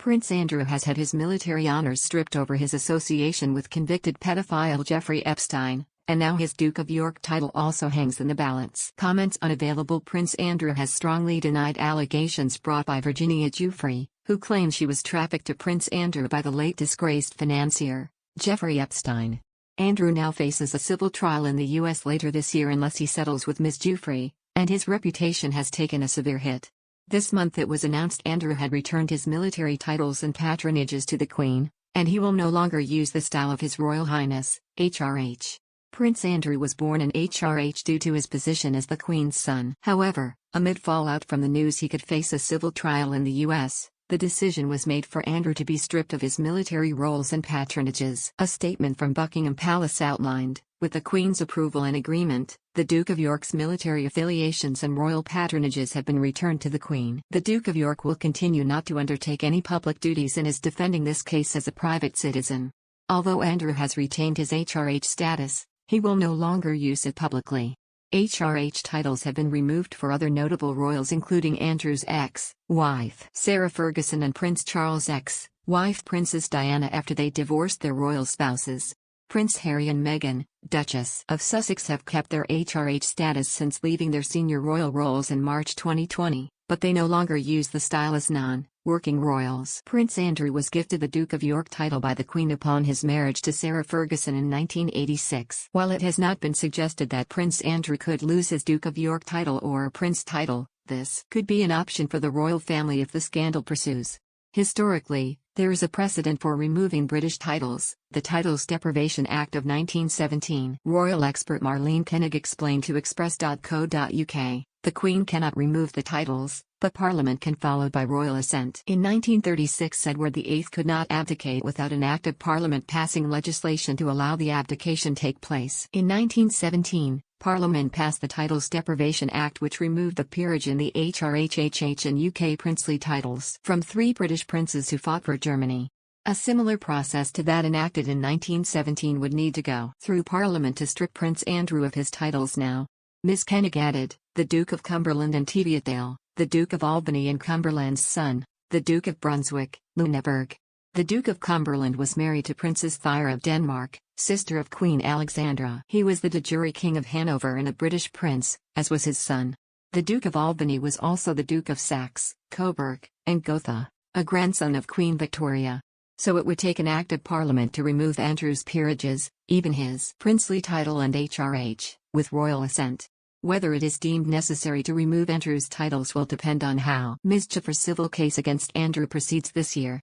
Prince Andrew has had his military honors stripped over his association with convicted pedophile Jeffrey Epstein, and now his Duke of York title also hangs in the balance. Comments. Unavailable Prince Andrew has strongly denied allegations brought by Virginia Giuffre, who claimed she was trafficked to Prince Andrew by the late disgraced financier, Jeffrey Epstein. Andrew now faces a civil trial in the U.S. later this year unless he settles with Ms. Giuffre, and his reputation has taken a severe hit. This month it was announced Andrew had returned his military titles and patronages to the Queen, and he will no longer use the style of His Royal Highness, HRH. Prince Andrew was born in HRH due to his position as the Queen's son. However, amid fallout from the news he could face a civil trial in the U.S., the decision was made for Andrew to be stripped of his military roles and patronages. A statement from Buckingham Palace outlined, with the Queen's approval and agreement, the Duke of York's military affiliations and royal patronages have been returned to the Queen. The Duke of York will continue not to undertake any public duties and is defending this case as a private citizen. Although Andrew has retained his HRH status, he will no longer use it publicly. HRH titles have been removed for other notable royals including Andrew's ex-wife Sarah Ferguson and Prince Charles' ex-wife Princess Diana after they divorced their royal spouses. Prince Harry and Meghan, Duchess of Sussex, have kept their HRH status since leaving their senior royal roles in March 2020, but they no longer use the style as non-working royals. Prince Andrew was gifted the Duke of York title by the Queen upon his marriage to Sarah Ferguson in 1986. While it has not been suggested that Prince Andrew could lose his Duke of York title or Prince title, this could be an option for the royal family if the scandal pursues. Historically, there is a precedent for removing British titles, the Titles Deprivation Act of 1917. Royal expert Marlene Koenig explained to Express.co.uk, the Queen cannot remove the titles, but Parliament can followed by royal assent. In 1936 Edward VIII could not abdicate without an act of Parliament passing legislation to allow the abdication take place. In 1917, Parliament passed the Titles Deprivation Act which removed the peerage in the HRH and UK princely titles from 3 British princes who fought for Germany. A similar process to that enacted in 1917 would need to go through Parliament to strip Prince Andrew of his titles now. Ms. Koenig added, the Duke of Cumberland and Teviotdale, the Duke of Albany and Cumberland's son, the Duke of Brunswick, Lüneburg. The Duke of Cumberland was married to Princess Thyra of Denmark, sister of Queen Alexandra. He was the de jure King of Hanover and a British prince, as was his son. The Duke of Albany was also the Duke of Saxe, Coburg, and Gotha, a grandson of Queen Victoria. So it would take an act of Parliament to remove Andrew's peerages, even his princely title and HRH, with royal assent. Whether it is deemed necessary to remove Andrew's titles will depend on how Ms. Giuffre's civil case against Andrew proceeds this year.